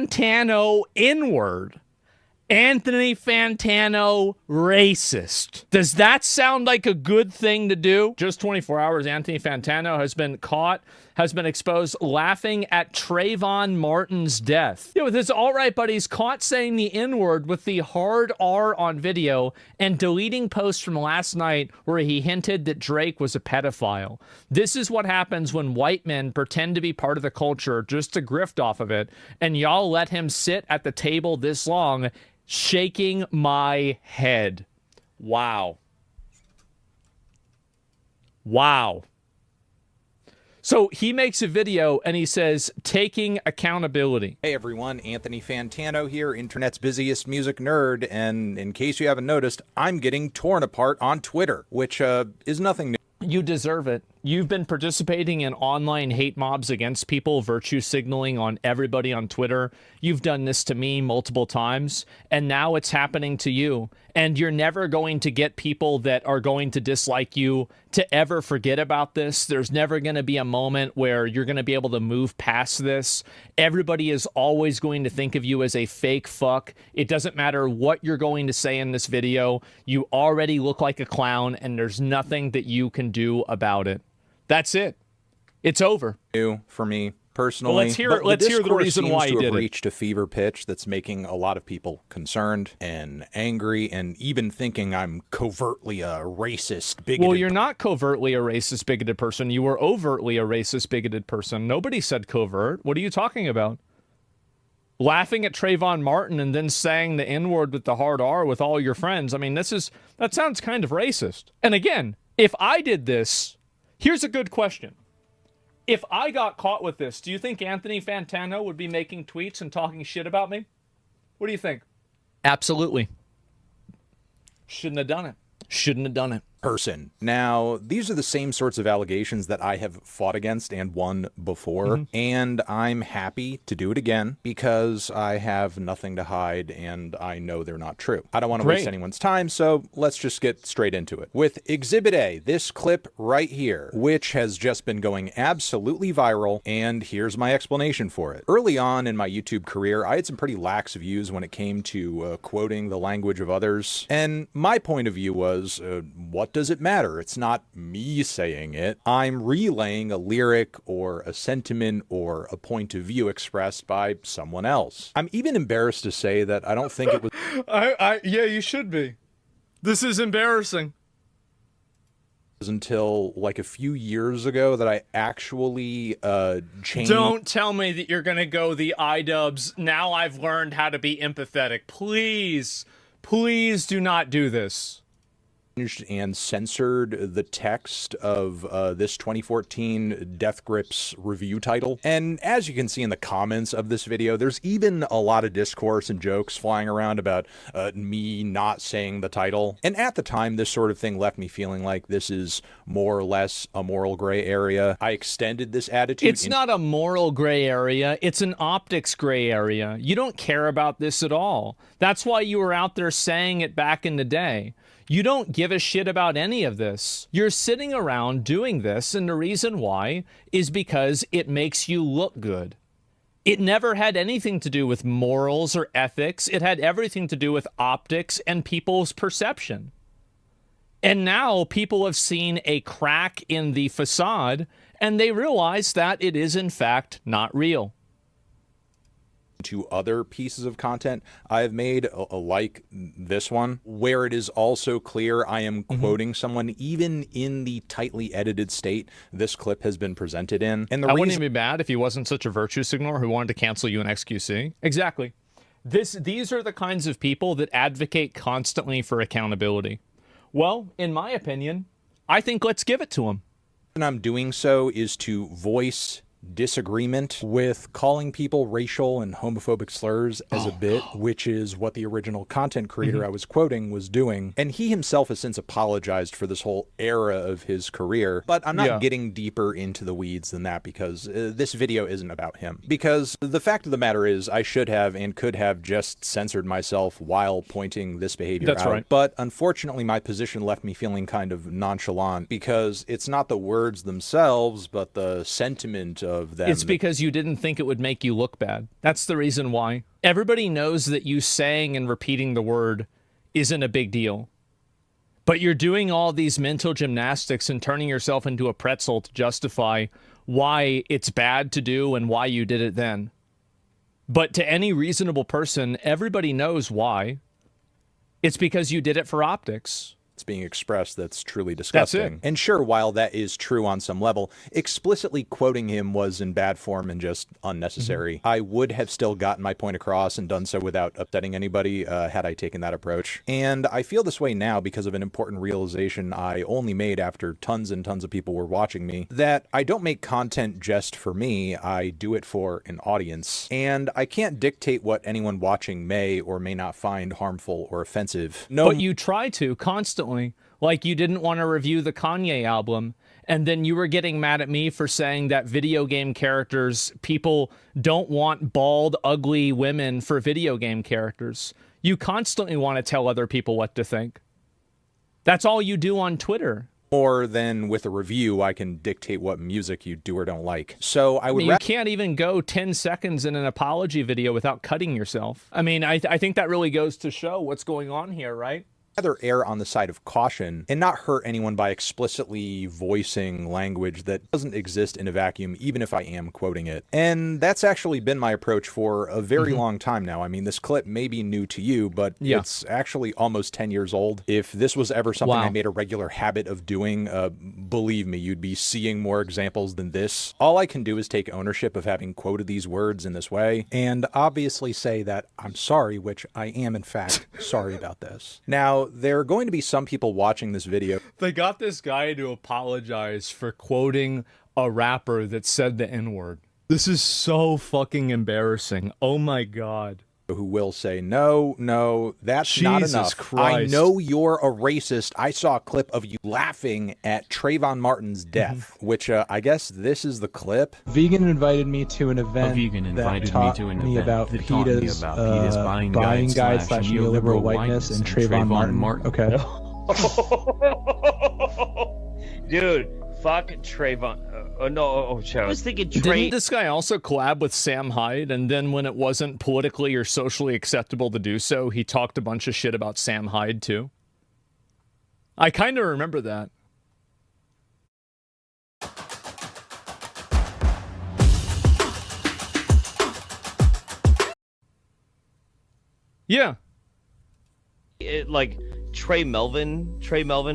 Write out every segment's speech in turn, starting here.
Fantano inward. Anthony Fantano racist. Does that sound like a good thing to do? Just 24 hours, Anthony Fantano has been exposed laughing at Trayvon Martin's death. With his alt-right buddies caught saying the N-word with the hard R on video and deleting posts from last night where he hinted that Drake was a pedophile. This is what happens when white men pretend to be part of the culture just to grift off of it, and y'all let him sit at the table this long, shaking my head. Wow. Wow. So he makes a video and he says, taking accountability. Hey everyone, Anthony Fantano here, internet's busiest music nerd, and in case you haven't noticed, I'm getting torn apart on Twitter, which is nothing new. You deserve it. You've been participating in online hate mobs against people, virtue signaling on everybody on Twitter. You've done this to me multiple times, and now it's happening to you. And you're never going to get people that are going to dislike you to ever forget about this. There's never going to be a moment where you're going to be able to move past this. Everybody is always going to think of you as a fake fuck. It doesn't matter what you're going to say in this video. You already look like a clown, and there's nothing that you can do about it. That's it. It's over. New for me personally. Well, let's hear the reason why he did it. Reached a fever pitch that's making a lot of people concerned and angry, and even thinking I'm covertly a racist, bigoted. Well, you're not covertly a racist, bigoted person. You were overtly a racist, bigoted person. Nobody said covert. What are you talking about? Laughing at Trayvon Martin and then saying the N-word with the hard R with all your friends. I mean, that sounds kind of racist. And again, if I did this, here's a good question. If I got caught with this, do you think Anthony Fantano would be making tweets and talking shit about me? What do you think? Absolutely. Shouldn't have done it. Shouldn't have done it. Person. Now, these are the same sorts of allegations that I have fought against and won before, and I'm happy to do it again because I have nothing to hide and I know they're not true. I don't want to waste anyone's time, so let's just get straight into it. With Exhibit A, this clip right here, which has just been going absolutely viral, and here's my explanation for it. Early on in my YouTube career, I had some pretty lax views when it came to quoting the language of others, and my point of view was, what does it matter? It's not me saying it. I'm relaying a lyric or a sentiment or a point of view expressed by someone else. I'm even embarrassed to say that I don't think it was... Yeah, you should be. This is embarrassing. Until like a few years ago that I actually changed... Don't tell me that you're gonna go the iDubbbz, now I've learned how to be empathetic. Please, please do not do this. And censored the text of this 2014 Death Grips review title. And as you can see in the comments of this video, there's even a lot of discourse and jokes flying around about me not saying the title. And at the time, this sort of thing left me feeling like this is more or less a moral gray area. I extended this attitude. It's not a moral gray area. It's an optics gray area. You don't care about this at all. That's why you were out there saying it back in the day. You don't give a shit about any of this. You're sitting around doing this, and the reason why is because it makes you look good. It never had anything to do with morals or ethics. It had everything to do with optics and people's perception. And now people have seen a crack in the facade, and they realize that it is, in fact, not real. To other pieces of content I've made, like this one, where it is also clear I am quoting someone, even in the tightly edited state this clip has been presented in. And I wouldn't even be mad if he wasn't such a virtue signaler who wanted to cancel you in XQC. Exactly. These are the kinds of people that advocate constantly for accountability. Well, in my opinion, I think let's give it to him. And I'm doing so is to voice disagreement with calling people racial and homophobic slurs as a bit, which is what the original content creator I was quoting was doing. And he himself has since apologized for this whole era of his career. But I'm not getting deeper into the weeds than that because this video isn't about him. Because the fact of the matter is I should have and could have just censored myself while pointing this behavior out. That's right. But unfortunately, my position left me feeling kind of nonchalant because it's not the words themselves, but the sentiment of them. It's because you didn't think it would make you look bad. That's the reason why. Everybody knows that you saying and repeating the word isn't a big deal. But you're doing all these mental gymnastics and turning yourself into a pretzel to justify why it's bad to do and why you did it then. But to any reasonable person, everybody knows why. It's because you did it for optics. being expressed that's truly disgusting. That's it. And sure, while that is true on some level, explicitly quoting him was in bad form and just unnecessary. I would have still gotten my point across and done so without upsetting anybody had I taken that approach. And I feel this way now because of an important realization I only made after tons and tons of people were watching me, that I don't make content just for me, I do it for an audience. And I can't dictate what anyone watching may or may not find harmful or offensive. No, But you try to constantly. Like you didn't want to review the Kanye album, and then you were getting mad at me for saying that video game characters, people don't want bald, ugly women for video game characters. You constantly want to tell other people what to think. That's all you do on Twitter. more than with a review, I can dictate what music you do or don't like. So I would You can't even go 10 seconds in an apology video without cutting yourself. I mean, I think that really goes to show what's going on here, right? rather err on the side of caution and not hurt anyone by explicitly voicing language that doesn't exist in a vacuum, even if I am quoting it. And that's actually been my approach for a very long time now. I mean, this clip may be new to you, but it's actually almost 10 years old. If this was ever something I made a regular habit of doing, believe me, you'd be seeing more examples than this. All I can do is take ownership of having quoted these words in this way and obviously say that I'm sorry, which I am in fact sorry about this. Now, there are going to be some people watching this video. They got this guy to apologize for quoting a rapper that said the N-word. This is so fucking embarrassing. Oh my God. Who will say, no, that's not enough. Christ. I know you're a racist. I saw a clip of you laughing at Trayvon Martin's death, which I guess this is the clip. Vegan invited me to an event that taught me about PETA's buying guide slash neoliberal whiteness and Trayvon Martin. Okay. Dude, fuck Trayvon. I was thinking Didn't this guy also collab with Sam Hyde, and then when it wasn't politically or socially acceptable to do so, he talked a bunch of shit about Sam Hyde too? I kind of remember that. Yeah. like Trey Melvin.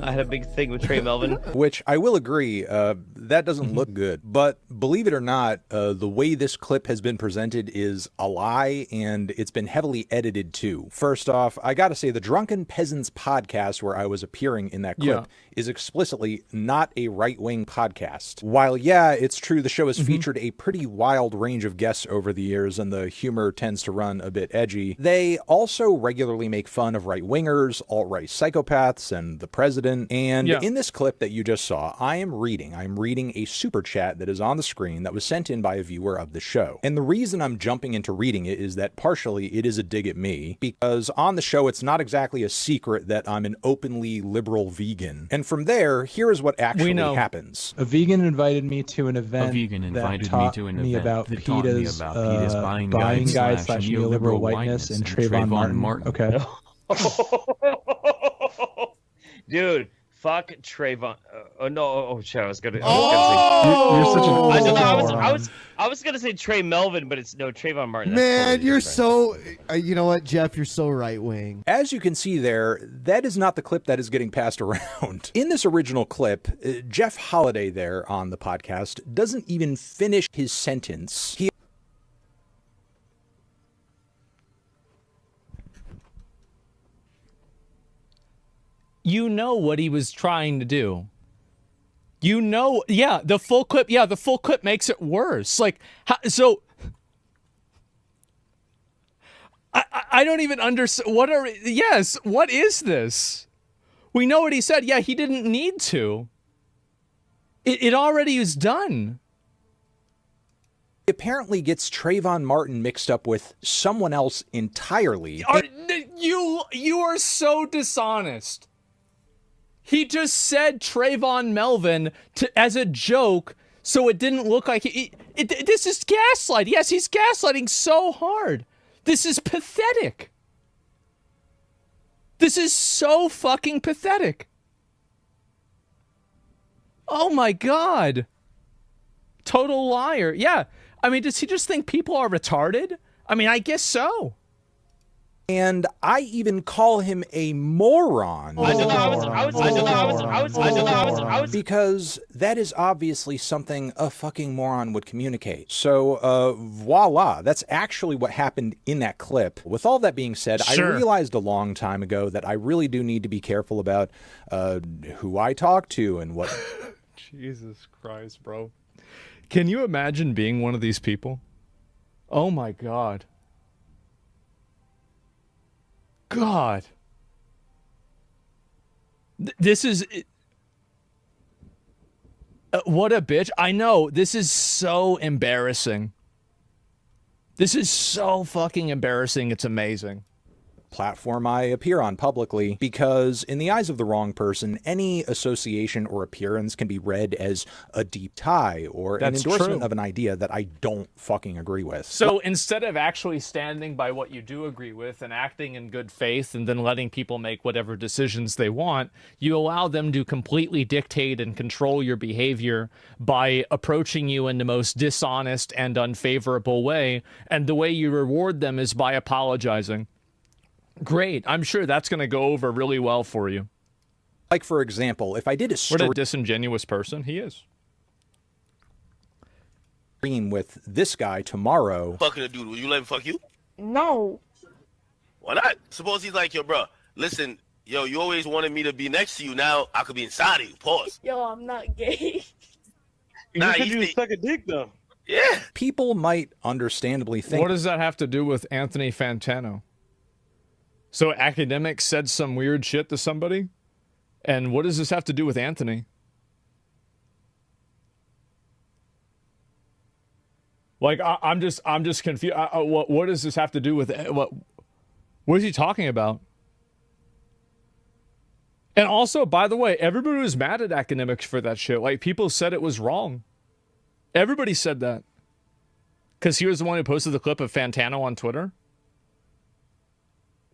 I had a big thing with Trey Melvin. Which I will agree, that doesn't look good. But believe it or not, the way this clip has been presented is a lie, and it's been heavily edited too. First off, I gotta say, the Drunken Peasants podcast where I was appearing in that clip is explicitly not a right-wing podcast. While, yeah, it's true the show has featured a pretty wild range of guests over the years, and the humor tends to run a bit edgy, they also regularly make fun of right-wingers, alt-right psychopaths, and the president. And in this clip that you just saw, I'm reading a super chat that is on the screen that was sent in by a viewer of the show. And the reason I'm jumping into reading it is that partially it is a dig at me, because on the show it's not exactly a secret that I'm an openly liberal vegan. And from there, here is what actually happens. A vegan invited me to an event that taught me about PETA's buying guide slash neoliberal whiteness and Trayvon Martin. Okay. Dude, fuck Trayvon. I was gonna say. You're such an I was gonna say Trey Melvin, but it's no Trayvon Martin. Man, totally you're different. so. You know what, Jeff? You're so right wing. As you can see there, that is not the clip that is getting passed around. In this original clip, Jeff Holiday there on the podcast doesn't even finish his sentence. You know what he was trying to do. You know, the full clip makes it worse. Like, so I don't even understand. What is this? We know what he said. Yeah, he didn't need to. It already is done. He apparently gets Trayvon Martin mixed up with someone else entirely. You are so dishonest. He just said Trayvon Melvin as a joke So it didn't look like this is gaslight. Yes, he's gaslighting so hard. This is pathetic. This is so fucking pathetic. Oh my God. Total liar. Yeah. I mean, does he just think people are retarded? I mean, I guess so. And I even call him a moron. Because that is obviously something a fucking moron would communicate. So, voila, that's actually what happened in that clip. With all that being said, Sure. I realized a long time ago that I really do need to be careful about who I talk to and what... Jesus Christ, bro. Can you imagine being one of these people? Oh my God. God. This is... what a bitch. I know. This is so embarrassing. This is so fucking embarrassing. It's amazing. platform I appear on publicly, because in the eyes of the wrong person, any association or appearance can be read as a deep tie or an endorsement of an idea that I don't fucking agree with. So instead of actually standing by what you do agree with and acting in good faith and then letting people make whatever decisions they want, you allow them to completely dictate and control your behavior by approaching you in the most dishonest and unfavorable way, and the way you reward them is by apologizing. Great. I'm sure that's going to go over really well for you. Like, for example, if I did a stream... What a disingenuous person he is. ...with this guy tomorrow... Fucking a dude, will you let him fuck you? No. Why not? Suppose he's like, yo, bro, listen, yo, you always wanted me to be next to you. Now I could be inside of you. Pause. Yo, I'm not gay. Nah, you suck a dick, though. Yeah. People might understandably think... What does that have to do with Anthony Fantano? So academics said some weird shit to somebody? And what does this have to do with Anthony? Like, I'm just confused. What does this have to do with what is he talking about? And also, by the way, everybody was mad at academics for that shit. Like, people said it was wrong. Everybody said that. Because he was the one who posted the clip of Fantano on Twitter.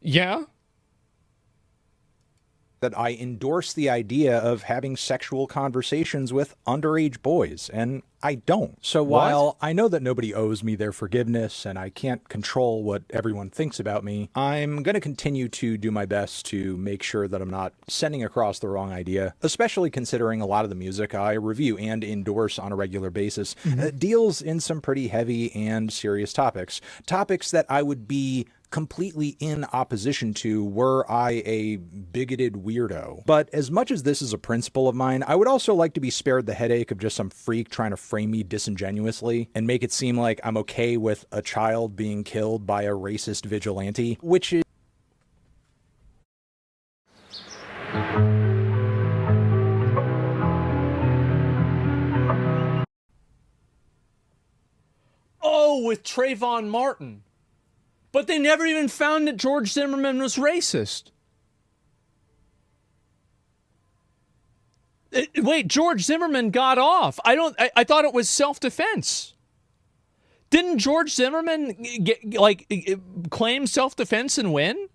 Yeah. That I endorse the idea of having sexual conversations with underage boys, and I don't. So while I know that nobody owes me their forgiveness and I can't control what everyone thinks about me, I'm going to continue to do my best to make sure that I'm not sending across the wrong idea, especially considering a lot of the music I review and endorse on a regular basis deals in some pretty heavy and serious topics. Topics that I would be completely in opposition to were I a bigoted weirdo. But as much as this is a principle of mine, I would also like to be spared the headache of just some freak trying to frame me disingenuously and make it seem like I'm okay with a child being killed by a racist vigilante, which is... Oh, with Trayvon Martin. But they never even found that George Zimmerman was racist. Wait, George Zimmerman got off. I thought it was self-defense. Didn't George Zimmerman claim self-defense and win?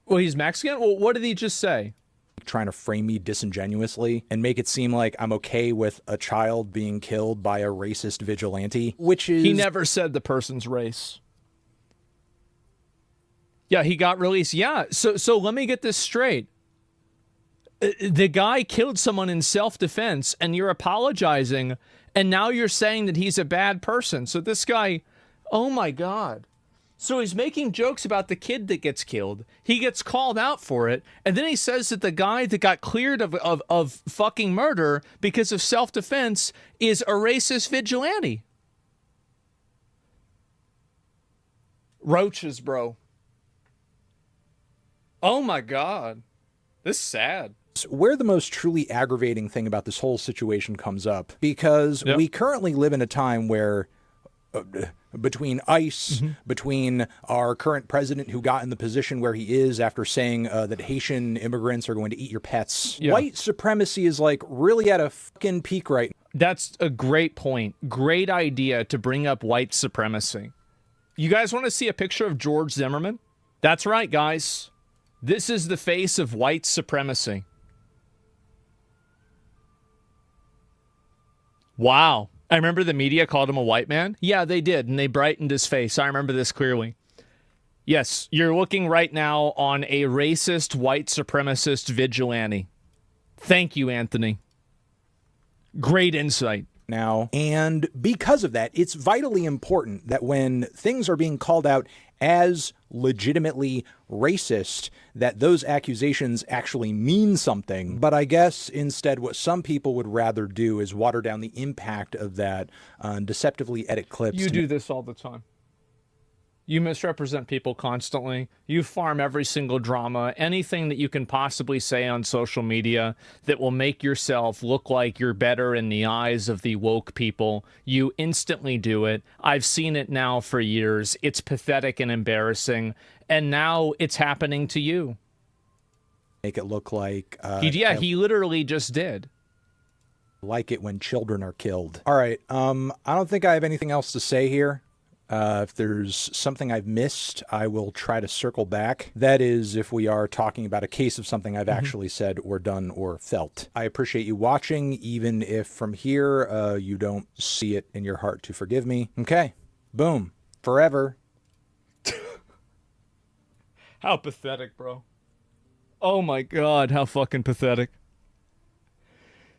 Well, he's Mexican? Well, what did he just say? Trying to frame me disingenuously and make it seem like I'm okay with a child being killed by a racist vigilante, which is... He never said the person's race. Yeah, he got released. Yeah, so let me get this straight. The guy killed someone in self-defense, and you're apologizing, and now you're saying that he's a bad person. So this guy, oh my God. So he's making jokes about the kid that gets killed. He gets called out for it. And then he says that the guy that got cleared of fucking murder because of self-defense is a racist vigilante. Roaches, bro. Oh my God. This is sad. Where the most truly aggravating thing about this whole situation comes up, because we currently live in a time where between ICE, between our current president who got in the position where he is after saying that Haitian immigrants are going to eat your pets. Yeah. White supremacy is like really at a fucking peak right now. That's a great point. Great idea to bring up white supremacy. You guys want to see a picture of George Zimmerman? That's right, guys. This is the face of white supremacy. Wow. I remember the media called him a white man. Yeah, they did, and they brightened his face. I remember this clearly. Yes, you're looking right now on a racist, white supremacist vigilante. Thank you, Anthony. Great insight. Now, and because of that, it's vitally important that when things are being called out as legitimately racist, that those accusations actually mean something. But I guess instead what some people would rather do is water down the impact of that, deceptively edit clips. You do this all the time. You misrepresent people constantly. You farm every single drama, anything that you can possibly say on social media that will make yourself look like you're better in the eyes of the woke people. You instantly do it. I've seen it now for years. It's pathetic and embarrassing. And now it's happening to you. Make it look like... he literally just did. Like it when children are killed. All right, I don't think I have anything else to say here. If there's something I've missed, I will try to circle back. That is, if we are talking about a case of something I've actually said or done or felt. I appreciate you watching, even if from here you don't see it in your heart to forgive me. Okay, boom, forever. How pathetic, bro. Oh my God, how fucking pathetic.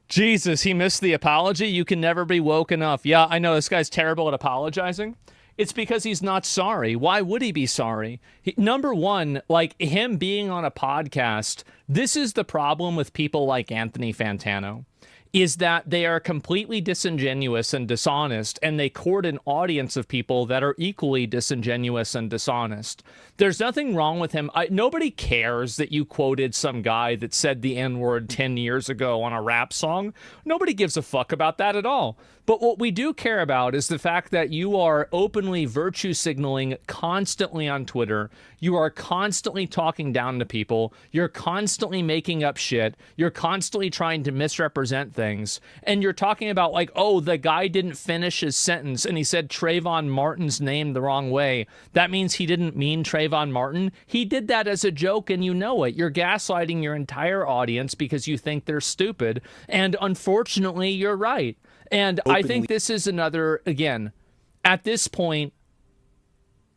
Jesus, he missed the apology. You can never be woke enough. Yeah, I know this guy's terrible at apologizing. It's because he's not sorry. Why would he be sorry? Number one, like him being on a podcast, this is the problem with people like Anthony Fantano, is that they are completely disingenuous and dishonest, and they court an audience of people that are equally disingenuous and dishonest. There's nothing wrong with him. Nobody cares that you quoted some guy that said the N-word 10 years ago on a rap song. Nobody gives a fuck about that at all. But what we do care about is the fact that you are openly virtue signaling constantly on Twitter. You are constantly talking down to people. You're constantly making up shit. You're constantly trying to misrepresent things. And you're talking about like, oh, the guy didn't finish his sentence and he said Trayvon Martin's name the wrong way. That means he didn't mean Trayvon Martin. He did that as a joke and you know it. You're gaslighting your entire audience because you think they're stupid. And unfortunately, you're right. And I think this is another, again, at this point,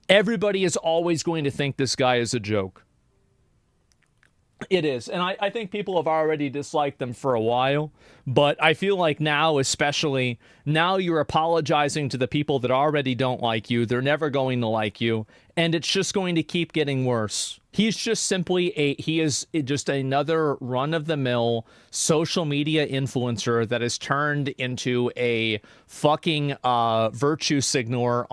everybody is always going to think this guy is a joke. It is. And I think people have already disliked them for a while. But I feel like now, especially, now you're apologizing to the people that already don't like you. They're never going to like you. And it's just going to keep getting worse. He's just simply he is just another run-of-the-mill social media influencer that has turned into a fucking virtue signaler